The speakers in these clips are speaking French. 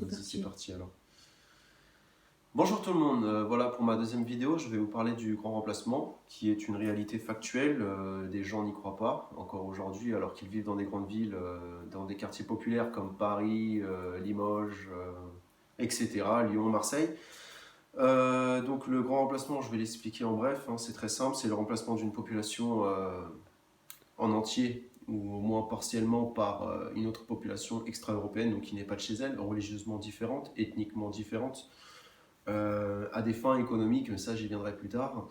Vas-y, c'est parti. parti alors. Bonjour tout le monde, voilà pour ma deuxième vidéo, je vais vous parler du grand remplacement, qui est une réalité factuelle, des gens n'y croient pas encore aujourd'hui, alors qu'ils vivent dans des grandes villes, dans des quartiers populaires comme Paris, Limoges, etc., Lyon, Marseille. Donc le grand remplacement, je vais l'expliquer en bref, hein, c'est très simple, c'est le remplacement d'une population en entier, ou au moins partiellement par une autre population extra-européenne, donc qui n'est pas de chez elle, religieusement différente, ethniquement différente, à des fins économiques, mais ça j'y viendrai plus tard,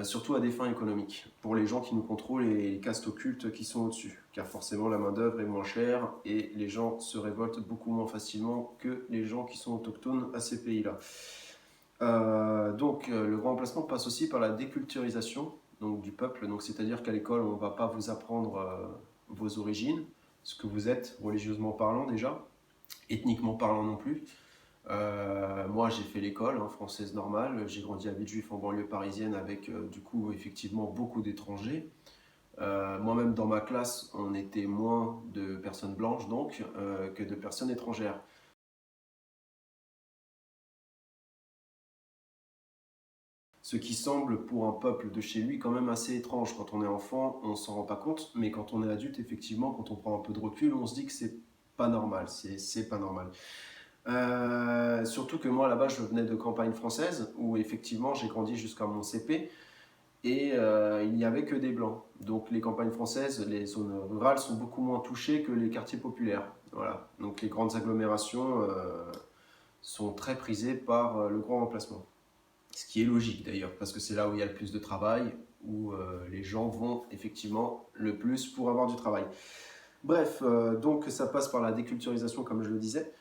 surtout à des fins économiques, pour les gens qui nous contrôlent et les castes occultes qui sont au-dessus, car forcément la main-d'œuvre est moins chère et les gens se révoltent beaucoup moins facilement que les gens qui sont autochtones à ces pays-là. Donc le grand remplacement passe aussi par la déculturisation donc, du peuple, donc c'est-à-dire qu'à l'école on ne va pas vous apprendre vos origines, ce que vous êtes religieusement parlant déjà, ethniquement parlant non plus. Moi j'ai fait l'école française normale, j'ai grandi à Villejuif en banlieue parisienne avec du coup effectivement beaucoup d'étrangers. Moi-même dans ma classe on était moins de personnes blanches donc que de personnes étrangères. Ce qui semble pour un peuple de chez lui quand même assez étrange. Quand on est enfant, on ne s'en rend pas compte, mais quand on est adulte, effectivement, quand on prend un peu de recul, on se dit que c'est pas normal, c'est pas normal. Surtout que moi là-bas je venais de campagne française où effectivement j'ai grandi jusqu'à mon CP et il n'y avait que des blancs. Donc les campagnes françaises, les zones rurales sont beaucoup moins touchées que les quartiers populaires. Voilà. Donc les grandes agglomérations sont très prisées par le grand remplacement. Ce qui est logique d'ailleurs, parce que c'est là où il y a le plus de travail, où les gens vont effectivement le plus pour avoir du travail. Bref, donc ça passe par la déculturisation comme je le disais.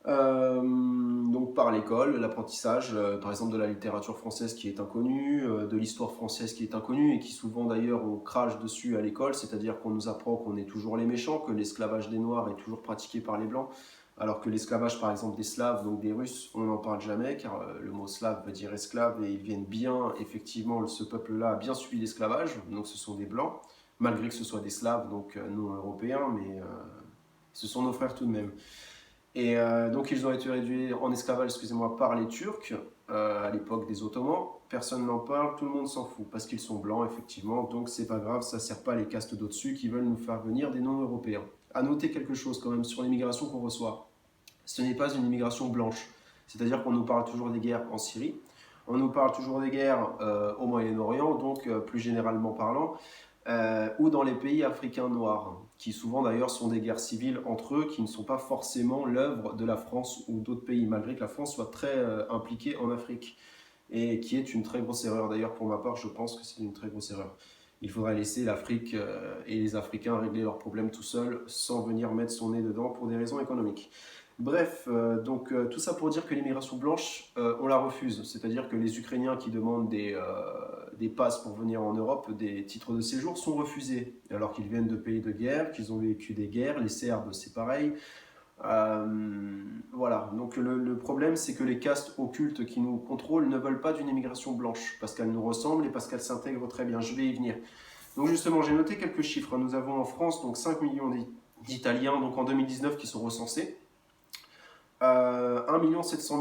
Donc par l'école, l'apprentissage, par exemple de la littérature française qui est inconnue, de l'histoire française qui est inconnue et qui souvent d'ailleurs on crache dessus à l'école, c'est-à-dire qu'on nous apprend qu'on est toujours les méchants, que l'esclavage des Noirs est toujours pratiqué par les Blancs, alors que l'esclavage par exemple des Slaves, donc des Russes, on n'en parle jamais car le mot slave veut dire esclave et ils viennent bien, effectivement ce peuple-là a bien subi l'esclavage, donc ce sont des Blancs, malgré que ce soit des Slaves, donc non européens, mais ce sont nos frères tout de même. Et donc ils ont été réduits en esclavage, excusez-moi, par les Turcs à l'époque des Ottomans. Personne n'en parle, tout le monde s'en fout parce qu'ils sont blancs effectivement. Donc c'est pas grave, ça sert pas les castes d'au-dessus qui veulent nous faire venir des non-européens. À noter quelque chose quand même sur l'immigration qu'on reçoit. Ce n'est pas une immigration blanche, c'est-à-dire qu'on nous parle toujours des guerres en Syrie, on nous parle toujours des guerres au Moyen-Orient, donc plus généralement parlant, ou dans les pays africains noirs, qui souvent d'ailleurs sont des guerres civiles entre eux, qui ne sont pas forcément l'œuvre de la France ou d'autres pays, malgré que la France soit très impliquée en Afrique, et qui est une très grosse erreur. D'ailleurs, pour ma part, je pense que c'est une très grosse erreur. Il faudrait laisser l'Afrique et les Africains régler leurs problèmes tout seuls, sans venir mettre son nez dedans pour des raisons économiques. Bref, donc tout ça pour dire que l'immigration blanche, on la refuse. C'est-à-dire que les Ukrainiens qui demandent des passes pour venir en Europe, des titres de séjour, sont refusés. Alors qu'ils viennent de pays de guerre, qu'ils ont vécu des guerres. Les Serbes, c'est pareil. Voilà, donc le problème, c'est que les castes occultes qui nous contrôlent ne veulent pas d'une immigration blanche, parce qu'elles nous ressemblent et parce qu'elles s'intègrent très bien. Je vais y venir. Donc justement, j'ai noté quelques chiffres. Nous avons en France donc 5 millions d'Italiens donc en 2019 qui sont recensés. 1 700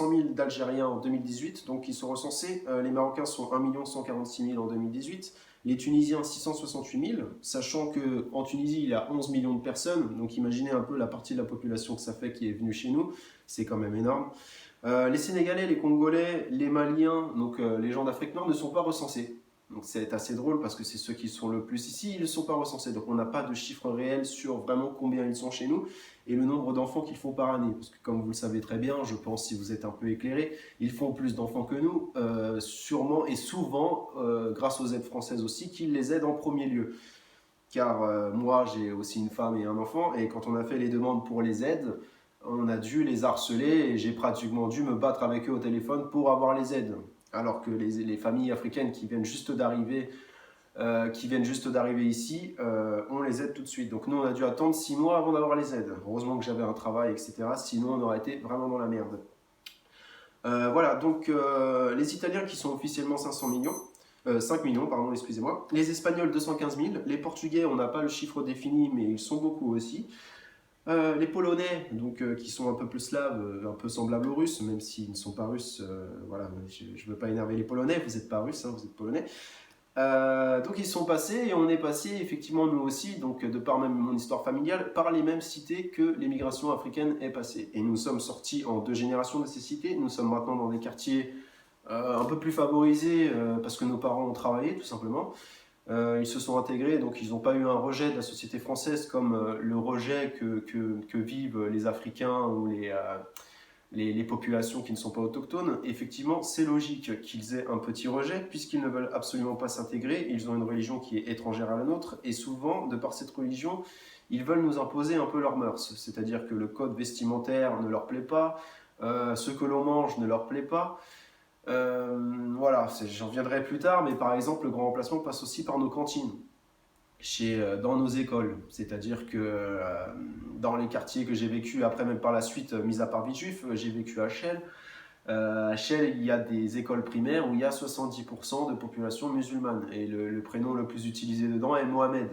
000 d'Algériens en 2018, donc ils sont recensés. Les Marocains sont 1 146 000 en 2018. Les Tunisiens 668 000, sachant qu'en Tunisie il y a 11 millions de personnes, donc imaginez un peu la partie de la population que ça fait qui est venue chez nous, c'est quand même énorme. Les Sénégalais, les Congolais, les Maliens, donc les gens d'Afrique Nord ne sont pas recensés. Donc c'est assez drôle parce que c'est ceux qui sont le plus ici, ils ne sont pas recensés. Donc on n'a pas de chiffre réel sur vraiment combien ils sont chez nous et le nombre d'enfants qu'ils font par année. Parce que comme vous le savez très bien, je pense si vous êtes un peu éclairé, ils font plus d'enfants que nous, sûrement et souvent, grâce aux aides françaises aussi, qui les aident en premier lieu. Car moi j'ai aussi une femme et un enfant et quand on a fait les demandes pour les aides, on a dû les harceler et j'ai pratiquement dû me battre avec eux au téléphone pour avoir les aides. Alors que les familles africaines qui viennent juste d'arriver ici, on les aide tout de suite. Donc nous, on a dû attendre 6 mois avant d'avoir les aides. Heureusement que j'avais un travail, etc. Sinon, on aurait été vraiment dans la merde. Voilà, donc les Italiens qui sont officiellement 500 millions, 5 millions, pardon, excusez-moi. Les Espagnols, 215 000. Les Portugais, on n'a pas le chiffre défini, mais ils sont beaucoup aussi. Les Polonais, donc, qui sont un peu plus slaves, un peu semblables aux Russes, même s'ils ne sont pas russes, voilà, je ne veux pas énerver les Polonais, vous n'êtes pas russes, hein, vous êtes Polonais. Donc ils sont passés et on est passé effectivement nous aussi, donc de par même mon histoire familiale, par les mêmes cités que l'émigration africaine est passée. Et nous sommes sortis en 2 générations de ces cités, nous sommes maintenant dans des quartiers un peu plus favorisés parce que nos parents ont travaillé tout simplement. Ils se sont intégrés, donc ils n'ont pas eu un rejet de la société française comme le rejet que vivent les Africains ou les populations qui ne sont pas autochtones. Effectivement, c'est logique qu'ils aient un petit rejet, puisqu'ils ne veulent absolument pas s'intégrer. Ils ont une religion qui est étrangère à la nôtre, et souvent, de par cette religion, ils veulent nous imposer un peu leurs mœurs. C'est-à-dire que le code vestimentaire ne leur plaît pas, ce que l'on mange ne leur plaît pas. Voilà, j'en reviendrai plus tard, mais par exemple, le grand remplacement passe aussi par nos cantines. Dans nos écoles. C'est-à-dire que dans les quartiers que j'ai vécu, après même par la suite, mis à part Villejuif, j'ai vécu à Chelles. À Chelles, il y a des écoles primaires où il y a 70% de population musulmane. Et le prénom le plus utilisé dedans est Mohamed.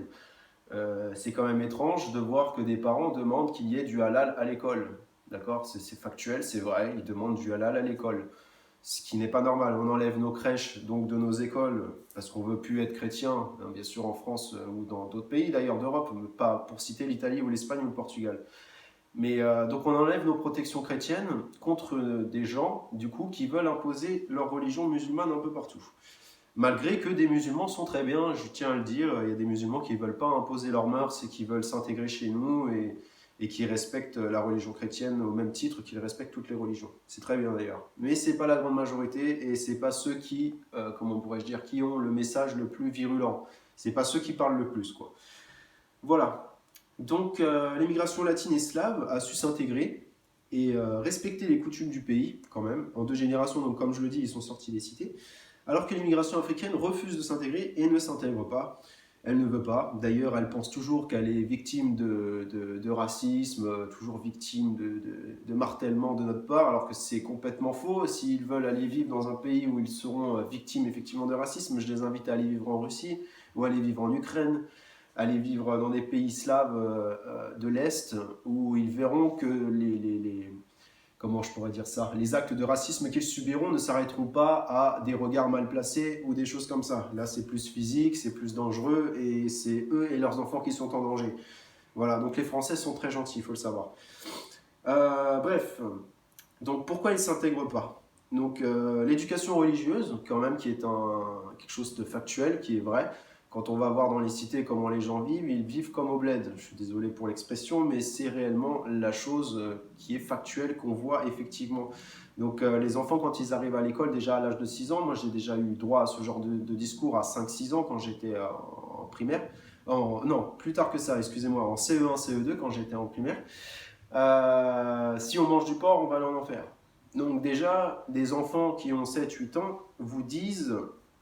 C'est quand même étrange de voir que des parents demandent qu'il y ait du halal à l'école. D'accord? C'est factuel, c'est vrai, ils demandent du halal à l'école. Ce qui n'est pas normal. On enlève nos crèches donc de nos écoles parce qu'on veut plus être chrétien, hein, bien sûr en France ou dans d'autres pays d'ailleurs d'Europe, pas pour citer l'Italie ou l'Espagne ou le Portugal. Mais donc on enlève nos protections chrétiennes contre des gens du coup qui veulent imposer leur religion musulmane un peu partout. Malgré que des musulmans sont très bien, je tiens à le dire, il y a des musulmans qui ne veulent pas imposer leurs mœurs et qui veulent s'intégrer chez nous et qui respectent la religion chrétienne au même titre qu'ils respectent toutes les religions. C'est très bien d'ailleurs. Mais ce n'est pas la grande majorité et ce n'est pas ceux qui, comment pourrais-je dire, qui ont le message le plus virulent. Ce n'est pas ceux qui parlent le plus, quoi. Voilà. Donc l'immigration latine et slave a su s'intégrer et respecter les coutumes du pays, quand même. En 2 générations, donc comme je le dis, ils sont sortis des cités. Alors que l'immigration africaine refuse de s'intégrer et ne s'intègre pas. Elle ne veut pas. D'ailleurs, elle pense toujours qu'elle est victime de racisme, toujours victime de martèlement de notre part, alors que c'est complètement faux. S'ils veulent aller vivre dans un pays où ils seront victimes effectivement de racisme, je les invite à aller vivre en Russie ou à aller vivre en Ukraine, aller vivre dans des pays slaves de l'Est, où ils verront que comment je pourrais dire ça, les actes de racisme qu'ils subiront ne s'arrêteront pas à des regards mal placés ou des choses comme ça. Là, c'est plus physique, c'est plus dangereux et c'est eux et leurs enfants qui sont en danger. Voilà, donc les Français sont très gentils, il faut le savoir. Bref, donc pourquoi ils ne s'intègrent pas? Donc l'éducation religieuse, quand même, qui est quelque chose de factuel, qui est vrai. Quand on va voir dans les cités comment les gens vivent, ils vivent comme au bled. Je suis désolé pour l'expression, mais c'est réellement la chose qui est factuelle, qu'on voit effectivement. Donc les enfants, quand ils arrivent à l'école, déjà à l'âge de 6 ans, moi j'ai déjà eu droit à ce genre de discours à 5-6 ans quand j'étais en primaire. Non, plus tard que ça, excusez-moi, en CE1, CE2 quand j'étais en primaire. Si on mange du porc, on va aller en enfer. Donc déjà, des enfants qui ont 7-8 ans vous disent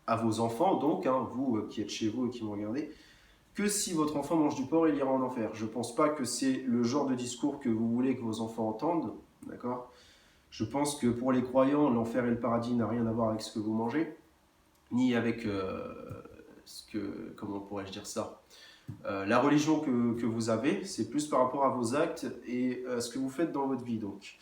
à vos enfants, donc, hein, vous qui êtes chez vous et qui me regardez, que si votre enfant mange du porc, il ira en enfer. Je ne pense pas que c'est le genre de discours que vous voulez que vos enfants entendent, d'accord? Je pense que pour les croyants, l'enfer et le paradis n'a rien à voir avec ce que vous mangez, ni avec comment pourrais-je dire ça, la religion que vous avez, c'est plus par rapport à vos actes et à ce que vous faites dans votre vie, donc.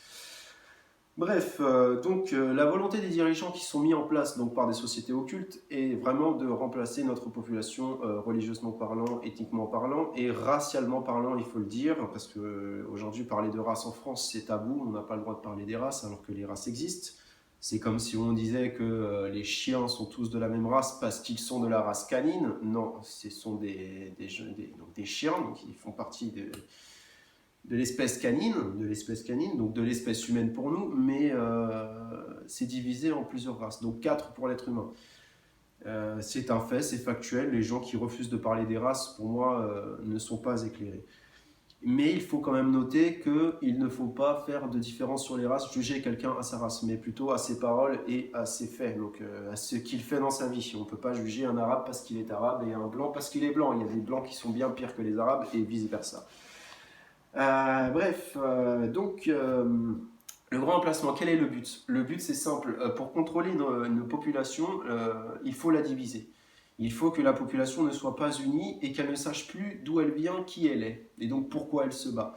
Bref, la volonté des dirigeants qui sont mis en place donc, par des sociétés occultes est vraiment de remplacer notre population religieusement parlant, ethniquement parlant et racialement parlant, il faut le dire, parce qu'aujourd'hui parler de race en France c'est tabou, on n'a pas le droit de parler des races alors que les races existent. C'est comme si on disait que les chiens sont tous de la même race parce qu'ils sont de la race canine. Non, ce sont des chiens, donc ils font partie de l'espèce canine, donc de l'espèce humaine pour nous, mais c'est divisé en plusieurs races, donc 4 pour l'être humain. C'est un fait, c'est factuel, les gens qui refusent de parler des races, pour moi, ne sont pas éclairés. Mais il faut quand même noter qu'il ne faut pas faire de différence sur les races, juger quelqu'un à sa race, mais plutôt à ses paroles et à ses faits, donc à ce qu'il fait dans sa vie. On ne peut pas juger un arabe parce qu'il est arabe et un blanc parce qu'il est blanc. Il y a des blancs qui sont bien pires que les arabes et vice-versa. Le grand emplacement, quel est le but? Le but, c'est simple. Pour contrôler nos populations, il faut la diviser. Il faut que la population ne soit pas unie et qu'elle ne sache plus d'où elle vient, qui elle est, et donc pourquoi elle se bat.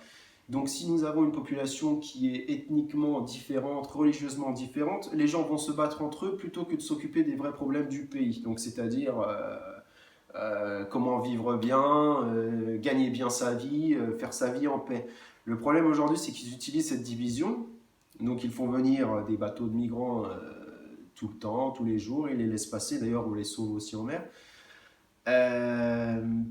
Donc si nous avons une population qui est ethniquement différente, religieusement différente, les gens vont se battre entre eux plutôt que de s'occuper des vrais problèmes du pays. Donc c'est-à-dire comment vivre bien, gagner bien sa vie, faire sa vie en paix. Le problème aujourd'hui, c'est qu'ils utilisent cette division. Donc ils font venir des bateaux de migrants tout le temps, tous les jours, ils les laissent passer, d'ailleurs on les sauve aussi en mer,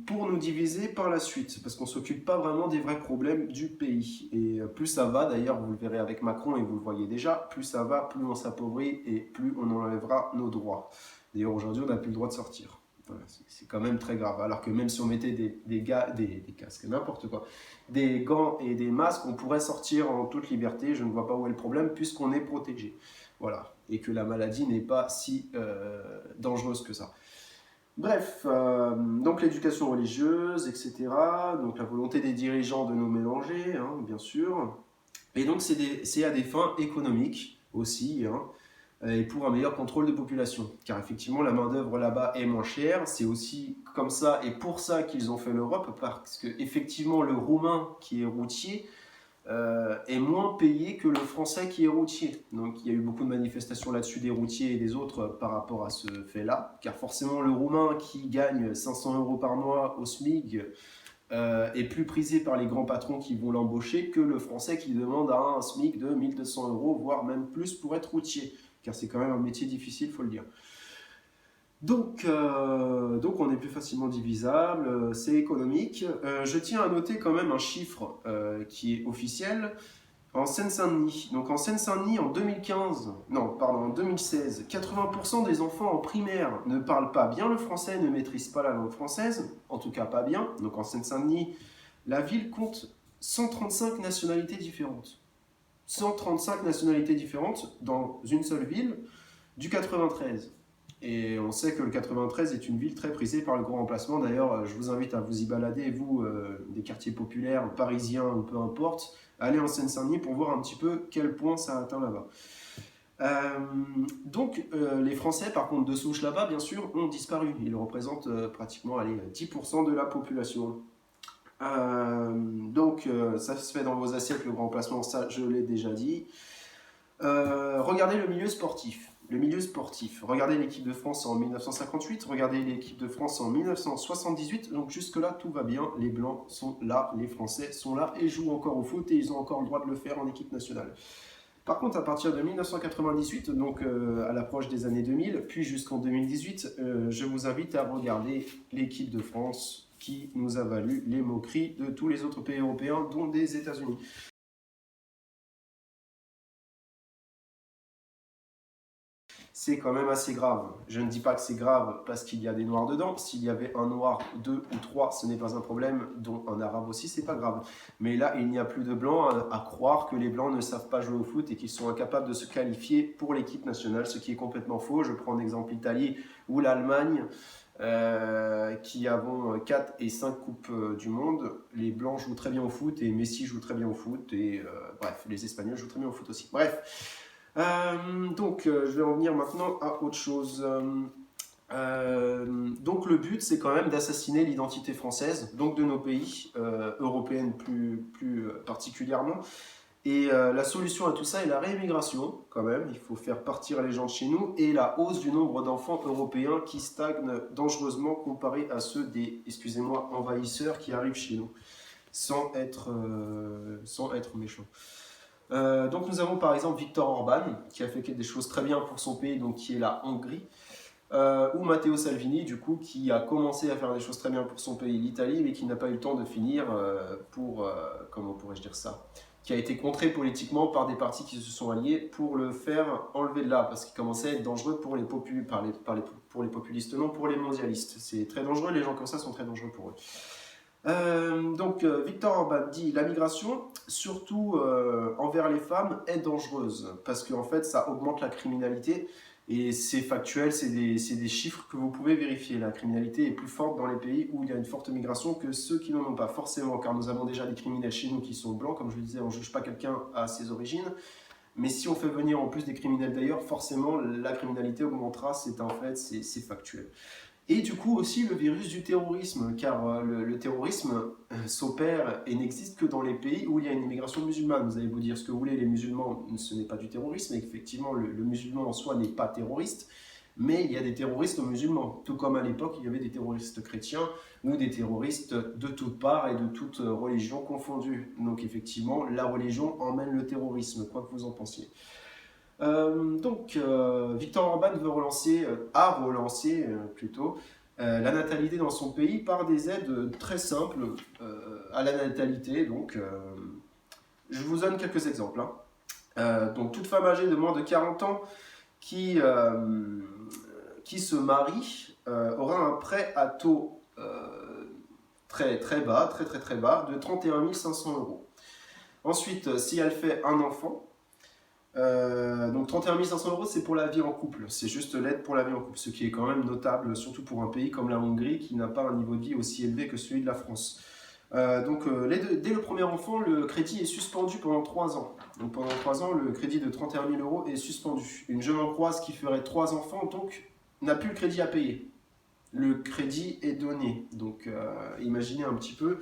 pour nous diviser par la suite, parce qu'on ne s'occupe pas vraiment des vrais problèmes du pays. Et plus ça va, d'ailleurs vous le verrez avec Macron et vous le voyez déjà, plus ça va, plus on s'appauvrit et plus on enlèvera nos droits. D'ailleurs aujourd'hui on n'a plus le droit de sortir. Voilà, c'est quand même très grave. Alors que même si on mettait des casques, n'importe quoi, des gants et des masques, on pourrait sortir en toute liberté. Je ne vois pas où est le problème puisqu'on est protégé. Voilà. Et que la maladie n'est pas si dangereuse que ça. Bref, donc l'éducation religieuse, etc. Donc la volonté des dirigeants de nous mélanger, hein, bien sûr. Et donc c'est à des fins économiques aussi, hein, et pour un meilleur contrôle de population. Car effectivement, la main-d'œuvre là-bas est moins chère. C'est aussi comme ça et pour ça qu'ils ont fait l'Europe, parce que effectivement, le Roumain qui est routier est moins payé que le Français qui est routier. Donc il y a eu beaucoup de manifestations là-dessus des routiers et des autres par rapport à ce fait-là. Car forcément, le Roumain qui gagne 500 € par mois au SMIC est plus prisé par les grands patrons qui vont l'embaucher que le Français qui demande un SMIC de 1200 €, voire même plus pour être routier. Car c'est quand même un métier difficile, il faut le dire. Donc on est plus facilement divisable, c'est économique. Je tiens à noter quand même un chiffre qui est officiel. En Seine-Saint-Denis, donc en Seine-Saint-Denis en 2015, non, pardon, en 2016, 80% des enfants en primaire ne parlent pas bien le français, ne maîtrisent pas la langue française, en tout cas pas bien. Donc en Seine-Saint-Denis, la ville compte 135 nationalités différentes. 135 nationalités différentes dans une seule ville du 93. Et on sait que le 93 est une ville très prisée par le grand emplacement. D'ailleurs, je vous invite à vous y balader, vous, des quartiers populaires, parisiens ou peu importe, allez en Seine-Saint-Denis pour voir un petit peu quel point ça atteint là-bas. Donc, les Français, par contre, de souche là-bas, bien sûr, ont disparu. Ils représentent pratiquement 10% de la population. Donc, ça se fait dans vos assiettes, le grand emplacement, ça, je l'ai déjà dit. Regardez le milieu sportif. Le milieu sportif. Regardez l'équipe de France en 1958, regardez l'équipe de France en 1978. Donc jusque-là, tout va bien. Les Blancs sont là, les Français sont là et jouent encore au foot et ils ont encore le droit de le faire en équipe nationale. Par contre, à partir de 1998, donc à l'approche des années 2000, puis jusqu'en 2018, je vous invite à regarder l'équipe de France qui nous a valu les moqueries de tous les autres pays européens, dont des États-Unis. C'est quand même assez grave. Je ne dis pas que c'est grave parce qu'il y a des noirs dedans. S'il y avait un noir, deux ou trois, ce n'est pas un problème, dont un arabe aussi, c'est pas grave. Mais là, il n'y a plus de blancs à croire que les blancs ne savent pas jouer au foot et qu'ils sont incapables de se qualifier pour l'équipe nationale, ce qui est complètement faux. Je prends l'exemple l'Italie ou l'Allemagne, qui avons 4 et 5 coupes du monde. Les blancs jouent très bien au foot et Messi joue très bien au foot et bref, les Espagnols jouent très bien au foot aussi. Bref. Donc, je vais en venir maintenant à autre chose. Donc, le but, c'est quand même d'assassiner l'identité française, donc de nos pays, européennes plus particulièrement. Et la solution à tout ça est la réémigration, quand même. Il faut faire partir les gens de chez nous et la hausse du nombre d'enfants européens qui stagnent dangereusement comparé à ceux des, excusez-moi, envahisseurs qui arrivent chez nous, sans être méchants. Donc nous avons par exemple Viktor Orban qui a fait des choses très bien pour son pays, donc qui est la Hongrie, ou Matteo Salvini du coup qui a commencé à faire des choses très bien pour son pays, l'Italie, mais qui n'a pas eu le temps de finir comment pourrais-je dire ça, qui a été contré politiquement par des partis qui se sont alliés pour le faire enlever de là, parce qu'il commençait à être dangereux pour les populistes, non pour les mondialistes. C'est très dangereux, les gens comme ça sont très dangereux pour eux. Donc Viktor Orban dit la migration, surtout envers les femmes, est dangereuse parce qu'en fait ça augmente la criminalité et c'est factuel, c'est des chiffres que vous pouvez vérifier. La criminalité est plus forte dans les pays où il y a une forte migration que ceux qui n'en ont pas forcément, car nous avons déjà des criminels chez nous qui sont blancs, comme je le disais, on ne juge pas quelqu'un à ses origines, mais si on fait venir en plus des criminels d'ailleurs, forcément la criminalité augmentera, c'est un fait, c'est factuel. Et du coup aussi le virus du terrorisme, car le terrorisme s'opère et n'existe que dans les pays où il y a une immigration musulmane. Vous allez vous dire ce que vous voulez, les musulmans, ce n'est pas du terrorisme, et effectivement le musulman en soi n'est pas terroriste, mais il y a des terroristes musulmans, tout comme à l'époque il y avait des terroristes chrétiens ou des terroristes de toutes parts et de toutes religions confondues. Donc effectivement, la religion emmène le terrorisme, quoi que vous en pensiez. Victor Orban a relancé plutôt la natalité dans son pays par des aides très simples à la natalité. Je vous donne quelques exemples, hein. Donc, toute femme âgée de moins de 40 ans qui se marie aura un prêt à taux très bas, très bas, de 31 500 euros. Ensuite, si elle fait un enfant, donc 31 500 euros, c'est pour la vie en couple, c'est juste l'aide pour la vie en couple, ce qui est quand même notable, surtout pour un pays comme la Hongrie qui n'a pas un niveau de vie aussi élevé que celui de la France. Dès le premier enfant, le crédit est suspendu pendant 3 ans. Donc pendant 3 ans, le crédit de 31 000 euros est suspendu. Une jeune hongroise qui ferait 3 enfants, donc, n'a plus le crédit à payer. Le crédit est donné. Donc imaginez un petit peu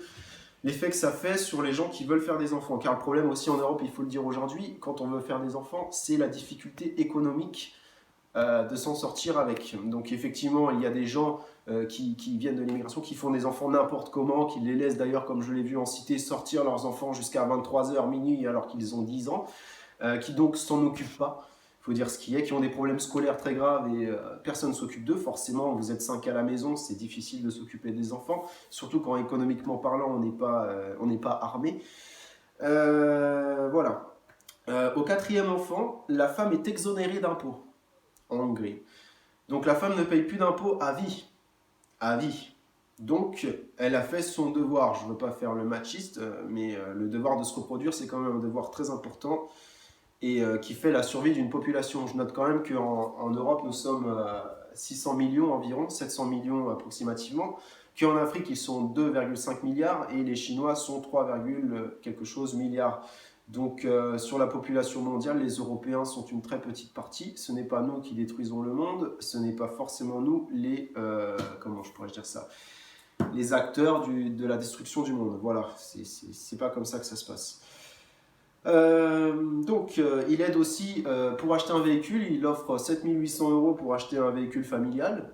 l'effet que ça fait sur les gens qui veulent faire des enfants. Car le problème aussi en Europe, il faut le dire aujourd'hui, quand on veut faire des enfants, c'est la difficulté économique de s'en sortir avec. Donc effectivement, il y a des gens qui viennent de l'immigration, qui font des enfants n'importe comment, qui les laissent d'ailleurs, comme je l'ai vu en cité, sortir leurs enfants jusqu'à 23h, minuit, alors qu'ils ont 10 ans, qui donc s'en occupent pas. Il faut dire ce qui est, qui ont des problèmes scolaires très graves et personne ne s'occupe d'eux. Forcément, vous êtes 5 à la maison, c'est difficile de s'occuper des enfants, surtout quand économiquement parlant, on n'est pas armé. Voilà. Au 4e enfant, la femme est exonérée d'impôts en Hongrie. Donc la femme ne paye plus d'impôts à vie. À vie. Donc elle a fait son devoir. Je ne veux pas faire le machiste, mais le devoir de se reproduire, c'est quand même un devoir très important et qui fait la survie d'une population. Je note quand même qu'en Europe, nous sommes 600 millions environ, 700 millions approximativement, qu'en Afrique, ils sont 2,5 milliards et les Chinois sont 3, quelque chose milliards. Donc sur la population mondiale, les Européens sont une très petite partie. Ce n'est pas nous qui détruisons le monde, ce n'est pas forcément nous comment je pourrais dire ça, les acteurs de la destruction du monde. Voilà, c'est pas comme ça que ça se passe. Il aide aussi pour acheter un véhicule, il offre 7 800 euros pour acheter un véhicule familial.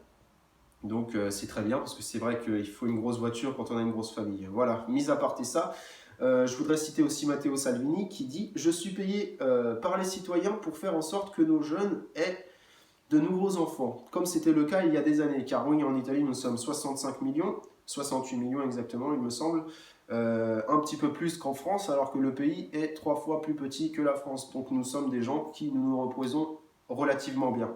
Donc c'est très bien parce que c'est vrai qu'il faut une grosse voiture quand on a une grosse famille. Voilà, mis à part ça, je voudrais citer aussi Matteo Salvini qui dit « Je suis payé par les citoyens pour faire en sorte que nos jeunes aient de nouveaux enfants, comme c'était le cas il y a des années. » Car oui, en Italie, nous sommes 65 millions, 68 millions exactement, il me semble, un petit peu plus qu'en France, alors que le pays est 3 fois plus petit que la France. Donc nous sommes des gens qui nous reposons relativement bien.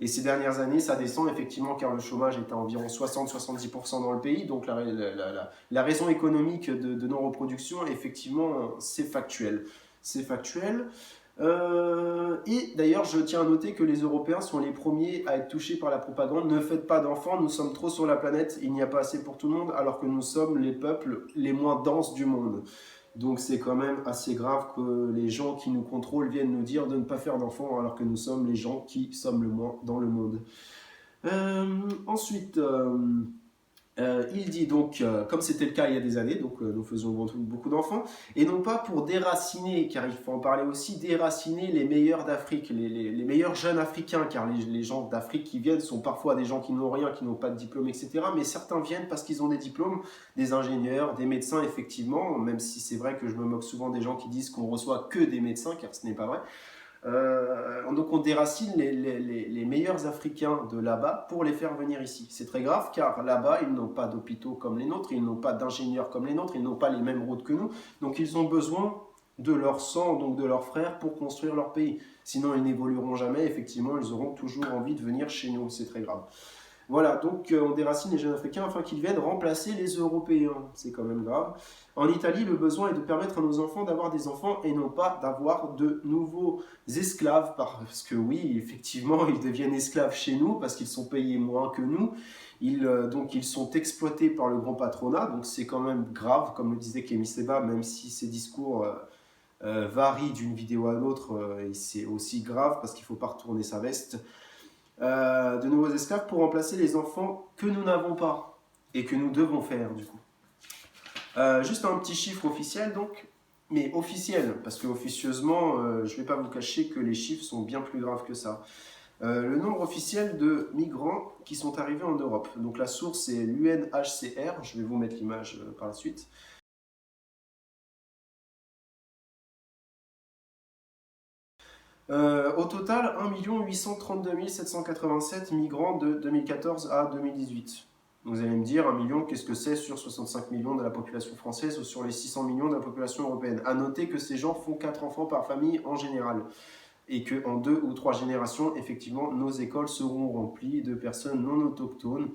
Et ces dernières années, ça descend effectivement car le chômage est à environ 60-70% dans le pays. Donc la raison économique de non-reproduction, effectivement, c'est factuel. C'est factuel. Et d'ailleurs, je tiens à noter que les Européens sont les premiers à être touchés par la propagande. Ne faites pas d'enfants, nous sommes trop sur la planète, il n'y a pas assez pour tout le monde, alors que nous sommes les peuples les moins denses du monde. Donc c'est quand même assez grave que les gens qui nous contrôlent viennent nous dire de ne pas faire d'enfants, alors que nous sommes les gens qui sommes le moins dans le monde. Ensuite... il dit donc, comme c'était le cas il y a des années, donc nous faisions beaucoup d'enfants, et non pas pour déraciner, car il faut en parler aussi, déraciner les meilleurs d'Afrique, les meilleurs jeunes africains, car les gens d'Afrique qui viennent sont parfois des gens qui n'ont rien, qui n'ont pas de diplôme, etc. Mais certains viennent parce qu'ils ont des diplômes, des ingénieurs, des médecins, effectivement, même si c'est vrai que je me moque souvent des gens qui disent qu'on reçoit que des médecins, car ce n'est pas vrai. Donc on déracine les meilleurs Africains de là-bas pour les faire venir ici. C'est très grave car là-bas, ils n'ont pas d'hôpitaux comme les nôtres, ils n'ont pas d'ingénieurs comme les nôtres, ils n'ont pas les mêmes routes que nous. Donc ils ont besoin de leur sang, donc de leurs frères, pour construire leur pays. Sinon, ils n'évolueront jamais. Effectivement, ils auront toujours envie de venir chez nous. C'est très grave. Voilà, donc on déracine les jeunes Africains afin qu'ils viennent remplacer les Européens. C'est quand même grave. En Italie, le besoin est de permettre à nos enfants d'avoir des enfants et non pas d'avoir de nouveaux esclaves. Parce que oui, effectivement, ils deviennent esclaves chez nous parce qu'ils sont payés moins que nous. Donc ils sont exploités par le grand patronat. Donc c'est quand même grave, comme le disait Kémy Séba, même si ses discours varient d'une vidéo à l'autre. Et c'est aussi grave parce qu'il ne faut pas retourner sa veste. de nouveaux esclaves pour remplacer les enfants que nous n'avons pas et que nous devons faire du coup. Juste un petit chiffre officiel donc, mais officiel, parce que officieusement, je ne vais pas vous cacher que les chiffres sont bien plus graves que ça. Le nombre officiel de migrants qui sont arrivés en Europe. Donc la source c'est l'UNHCR, je vais vous mettre l'image par la suite. Au total, 1 832 787 migrants de 2014 à 2018. Vous allez me dire, 1 million, qu'est-ce que c'est sur 65 millions de la population française ou sur les 600 millions de la population européenne? À noter que ces gens font 4 enfants par famille en général. Et qu'en 2 ou 3 générations, effectivement, nos écoles seront remplies de personnes non autochtones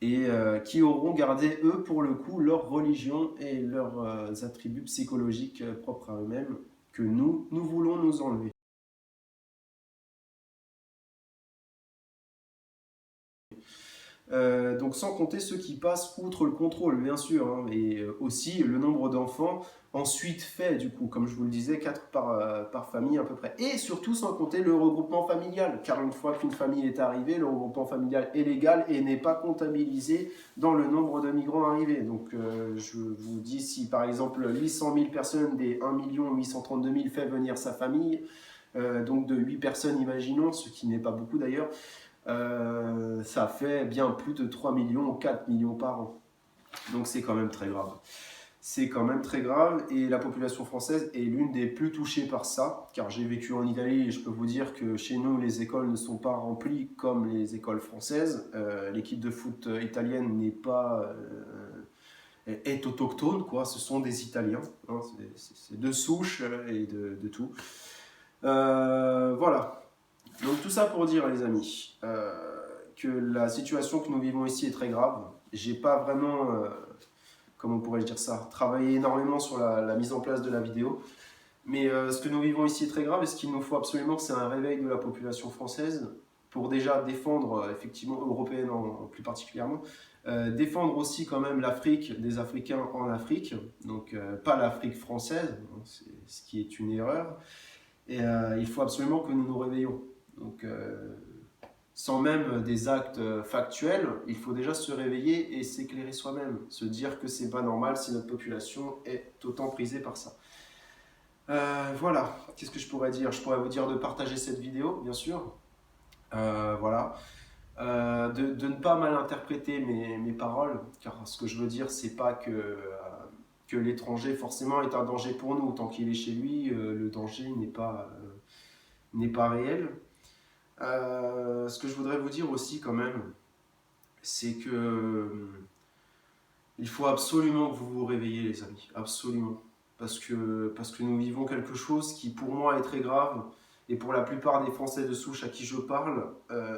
et qui auront gardé, eux, pour le coup, leur religion et leurs attributs psychologiques propres à eux-mêmes que nous voulons nous enlever. Donc sans compter ceux qui passent outre le contrôle, bien sûr, hein, et aussi le nombre d'enfants ensuite fait, du coup, comme je vous le disais, 4 par famille à peu près. Et surtout sans compter le regroupement familial, car une fois qu'une famille est arrivée, le regroupement familial est légal et n'est pas comptabilisé dans le nombre de migrants arrivés. Donc je vous dis, si par exemple 800 000 personnes des 1 832 000 fait venir sa famille, donc de 8 personnes imaginons, ce qui n'est pas beaucoup d'ailleurs, ça fait bien plus de 3 millions ou 4 millions par an. Donc c'est quand même très grave. C'est quand même très grave et la population française est l'une des plus touchées par ça, car j'ai vécu en Italie et je peux vous dire que chez nous les écoles ne sont pas remplies comme les écoles françaises. L'équipe de foot italienne n'est pas est autochtone, quoi. Ce sont des Italiens, hein. C'est de souche et de tout. Voilà. Donc tout ça pour dire les amis, que la situation que nous vivons ici est très grave. J'ai pas vraiment, comment pourrais-je dire ça, travaillé énormément sur la mise en place de la vidéo. Mais ce que nous vivons ici est très grave et ce qu'il nous faut absolument, c'est un réveil de la population française pour déjà défendre, effectivement, européenne en plus particulièrement, défendre aussi quand même l'Afrique, des Africains en Afrique, donc pas l'Afrique française, ce qui est une erreur. Et il faut absolument que nous nous réveillons. Donc, sans même des actes factuels, il faut déjà se réveiller et s'éclairer soi-même. Se dire que c'est pas normal si notre population est autant prisée par ça. Voilà, qu'est-ce que je pourrais dire? Je pourrais vous dire de partager cette vidéo, bien sûr. Voilà. De ne pas mal interpréter mes paroles, car ce que je veux dire, c'est pas que l'étranger forcément est un danger pour nous. Tant qu'il est chez lui, le danger n'est pas réel. Ce que je voudrais vous dire aussi quand même, c'est que il faut absolument que vous vous réveillez les amis, absolument. Parce que nous vivons quelque chose qui pour moi est très grave, et pour la plupart des Français de souche à qui je parle,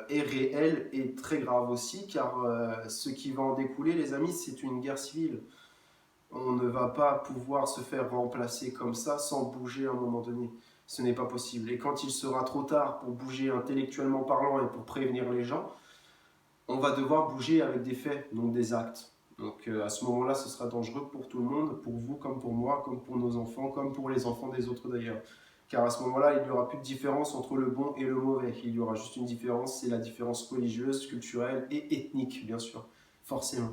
est réel et très grave aussi, car ce qui va en découler les amis, c'est une guerre civile. On ne va pas pouvoir se faire remplacer comme ça sans bouger à un moment donné. Ce n'est pas possible. Et quand il sera trop tard pour bouger intellectuellement parlant et pour prévenir les gens, on va devoir bouger avec des faits, donc des actes. Donc à ce moment-là, ce sera dangereux pour tout le monde, pour vous comme pour moi, comme pour nos enfants, comme pour les enfants des autres d'ailleurs. Car à ce moment-là, il n'y aura plus de différence entre le bon et le mauvais. Il y aura juste une différence, c'est la différence religieuse, culturelle et ethnique, bien sûr, forcément.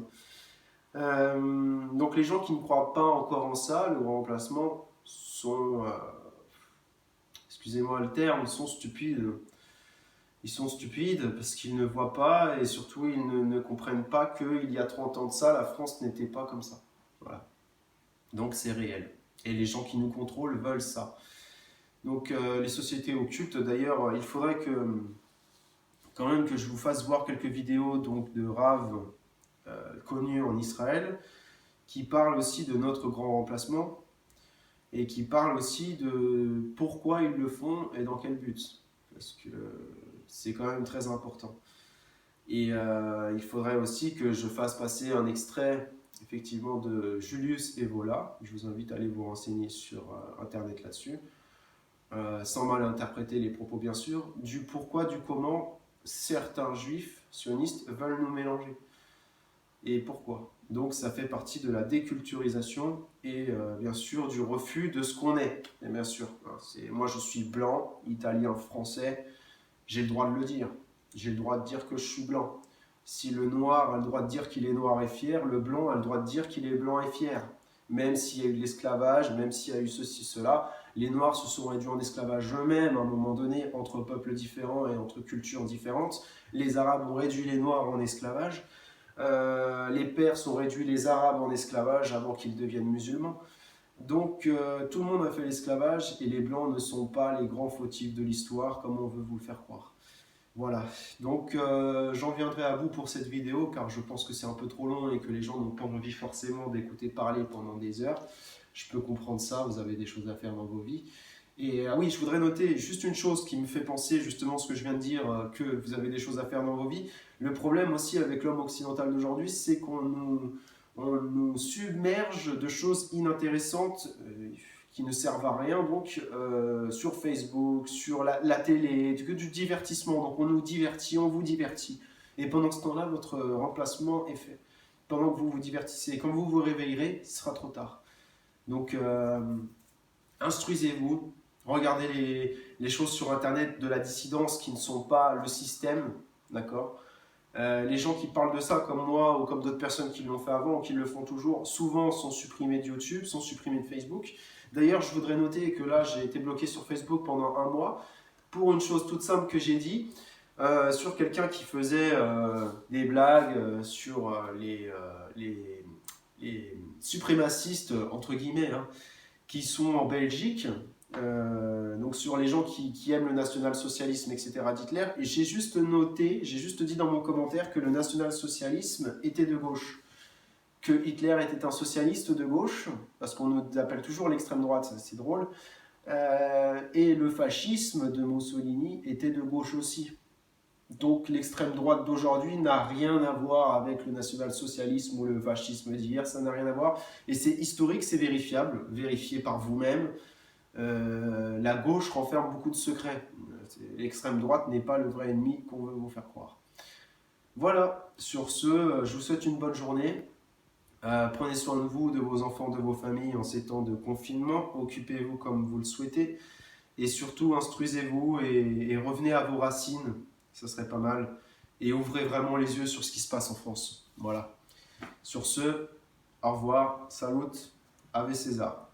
Donc les gens qui ne croient pas encore en ça, le remplacement, sont, excusez-moi le terme, sont stupides. Ils sont stupides parce qu'ils ne voient pas et surtout ils ne comprennent pas qu'il y a 30 ans de ça, la France n'était pas comme ça. Voilà. Donc c'est réel. Et les gens qui nous contrôlent veulent ça. Donc les sociétés occultes, d'ailleurs, il faudrait quand même que je vous fasse voir quelques vidéos donc, de Rav connus en Israël qui parlent aussi de notre grand remplacement et qui parlent aussi de pourquoi ils le font et dans quel but. Parce que c'est quand même très important. Et il faudrait aussi que je fasse passer un extrait effectivement de Julius Evola. Je vous invite à aller vous renseigner sur internet là-dessus, sans mal interpréter les propos bien sûr, du pourquoi, du comment certains juifs sionistes veulent nous mélanger. Et pourquoi? Donc ça fait partie de la déculturisation et bien sûr du refus de ce qu'on est. Et bien sûr, moi je suis blanc, italien, français, j'ai le droit de le dire. j'ai le droit de dire que je suis blanc. Si le noir a le droit de dire qu'il est noir et fier, le blanc a le droit de dire qu'il est blanc et fier. Même s'il y a eu de l'esclavage, même s'il y a eu ceci, cela, les noirs se sont réduits en esclavage eux-mêmes à un moment donné, entre peuples différents et entre cultures différentes. Les Arabes ont réduit les noirs en esclavage. Les Perses ont réduit les Arabes en esclavage avant qu'ils deviennent musulmans. Donc tout le monde a fait l'esclavage et les blancs ne sont pas les grands fautifs de l'histoire comme on veut vous le faire croire. Voilà, donc j'en viendrai à bout pour cette vidéo car je pense que c'est un peu trop long et que les gens n'ont pas envie forcément d'écouter parler pendant des heures. Je peux comprendre ça, vous avez des choses à faire dans vos vies. Et oui, je voudrais noter juste une chose qui me fait penser justement ce que je viens de dire, que vous avez des choses à faire dans vos vies. Le problème aussi avec l'homme occidental d'aujourd'hui, c'est on nous submerge de choses inintéressantes qui ne servent à rien, donc sur Facebook, sur la télé, que du divertissement. Donc on nous divertit, on vous divertit. Et pendant ce temps-là, votre remplacement est fait. Pendant que vous vous divertissez, quand vous vous réveillerez, ce sera trop tard. Donc instruisez-vous, regardez les choses sur Internet de la dissidence qui ne sont pas le système, d'accord. Les gens qui parlent de ça, comme moi ou comme d'autres personnes qui l'ont fait avant ou qui le font toujours, souvent sont supprimés de YouTube, sont supprimés de Facebook. D'ailleurs, je voudrais noter que là, j'ai été bloqué sur Facebook pendant 1 mois pour une chose toute simple que j'ai dit sur quelqu'un qui faisait des blagues sur les suprémacistes, entre guillemets, hein, qui sont en Belgique, donc sur les gens qui aiment le national-socialisme, etc. d'Hitler. Et j'ai juste noté, j'ai juste dit dans mon commentaire que le national-socialisme était de gauche. Que Hitler était un socialiste de gauche, parce qu'on nous appelle toujours l'extrême droite, c'est drôle, et le fascisme de Mussolini était de gauche aussi. Donc l'extrême droite d'aujourd'hui n'a rien à voir avec le national-socialisme ou le fascisme d'hier, ça n'a rien à voir. Et c'est historique, c'est vérifiable, vérifié par vous-même. La gauche renferme beaucoup de secrets. L'extrême droite n'est pas le vrai ennemi qu'on veut vous faire croire. Voilà, sur ce, je vous souhaite une bonne journée. Prenez soin de vous, de vos enfants, de vos familles en ces temps de confinement. Occupez-vous comme vous le souhaitez. Et surtout, instruisez-vous et revenez à vos racines. Ça serait pas mal. Et ouvrez vraiment les yeux sur ce qui se passe en France. Voilà. Sur ce, au revoir, salut, Ave César.